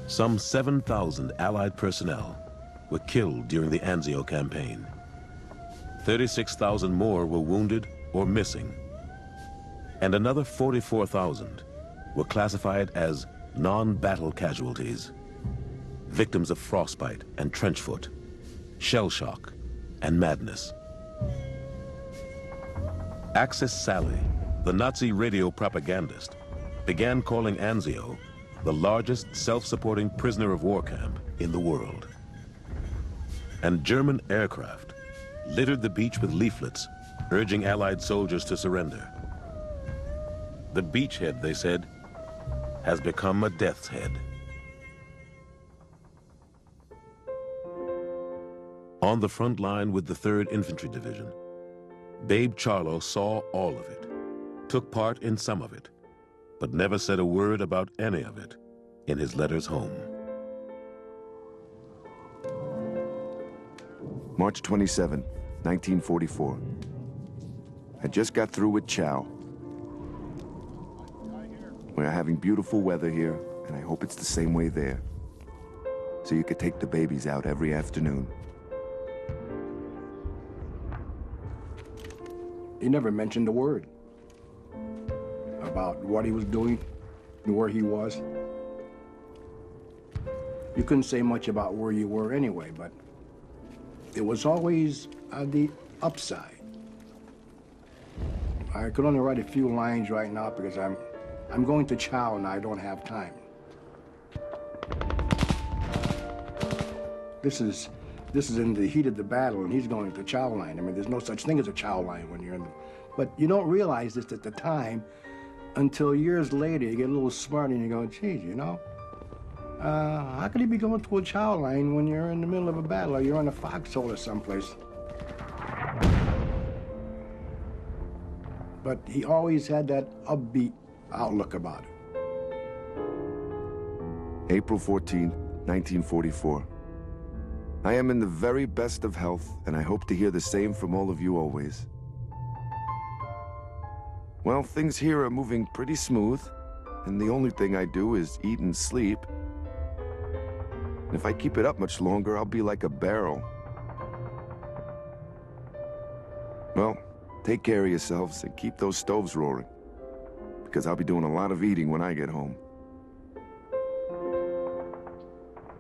Some 7,000 Allied personnel were killed during the Anzio campaign. 36,000 more were wounded or missing, and another 44,000 were classified as non-battle casualties, victims of frostbite and trench foot, shell shock, and madness. Axis Sally, the Nazi radio propagandist, began calling Anzio the largest self-supporting prisoner of war camp in the world. And German aircraft littered the beach with leaflets urging Allied soldiers to surrender. The beachhead, they said, has become a death's head. On the front line with the 3rd Infantry Division, Babe Ciarlo saw all of it, took part in some of it, but never said a word about any of it in his letters home. March 27, 1944. I just got through with Chow. We're having beautiful weather here, and I hope it's the same way there. So you could take the babies out every afternoon. He never mentioned a word about what he was doing and where he was. You couldn't say much about where you were anyway, but it was always the upside. I could only write a few lines right now because I'm going to Chow and I don't have time. This is in the heat of the battle, and he's going to Chow line. I mean, there's no such thing as a Chow line when you're in the... But you don't realize this at the time until years later. You get a little smart and you go, geez, you know, how could he be going to a Chow line when you're in the middle of a battle or you're in a foxhole or someplace? But he always had that upbeat outlook about it. April 14, 1944. I am in the very best of health, and I hope to hear the same from all of you always. Well, things here are moving pretty smooth, and the only thing I do is eat and sleep. And if I keep it up much longer, I'll be like a barrel. Well, take care of yourselves and keep those stoves roaring, because I'll be doing a lot of eating when I get home.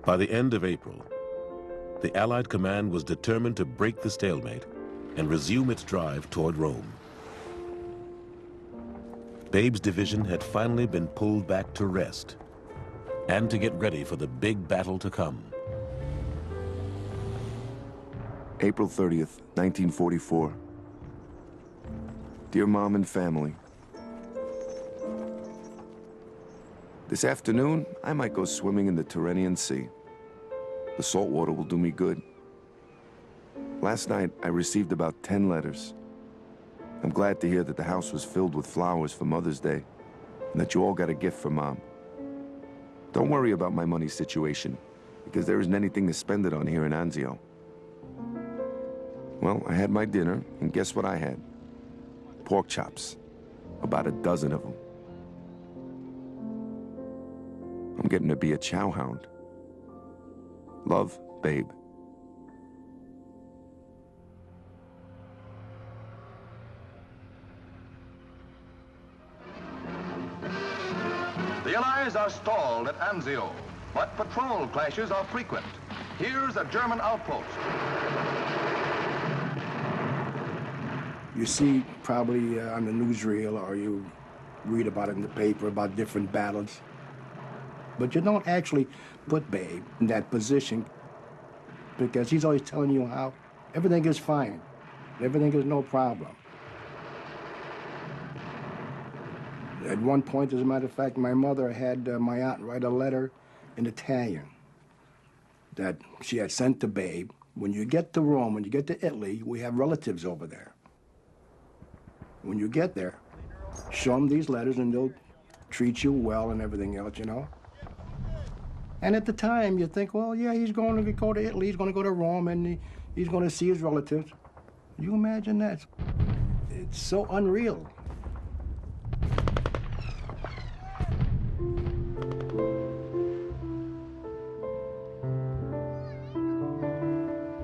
By the end of April, the Allied command was determined to break the stalemate and resume its drive toward Rome. Babe's division had finally been pulled back to rest and to get ready for the big battle to come. April 30th, 1944. Dear Mom and family, this afternoon, I might go swimming in the Tyrrhenian Sea. The salt water will do me good. Last night, I received about 10 letters. I'm glad to hear that the house was filled with flowers for Mother's Day, and that you all got a gift for Mom. Don't worry about my money situation, because there isn't anything to spend it on here in Anzio. Well, I had my dinner, and guess what I had? Pork chops. About a dozen of them. I'm getting to be a chow hound. Love, Babe. The Allies are stalled at Anzio, but patrol clashes are frequent. Here's a German outpost. You see probably on the newsreel, or you read about it in the paper about different battles. But you don't actually put Babe in that position, because he's always telling you how everything is fine. Everything is no problem. At one point, as a matter of fact, my mother had my aunt write a letter in Italian that she had sent to Babe. When you get to Rome, when you get to Italy, we have relatives over there. When you get there, show them these letters and they'll treat you well and everything else, you know? And at the time, you think, well, yeah, he's going to go to Italy, he's going to go to Rome, and he's going to see his relatives. You imagine that? It's so unreal.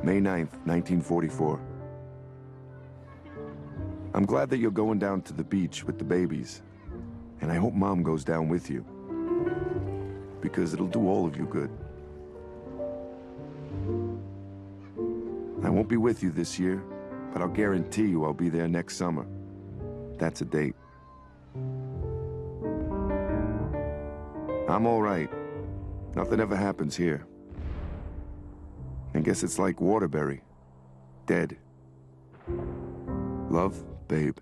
May 9th, 1944. I'm glad that you're going down to the beach with the babies. And I hope Mom goes down with you. Because it'll do all of you good. I won't be with you this year, but I'll guarantee you I'll be there next summer. That's a date. I'm all right. Nothing ever happens here. I guess it's like Waterbury. Dead. Love, Babe.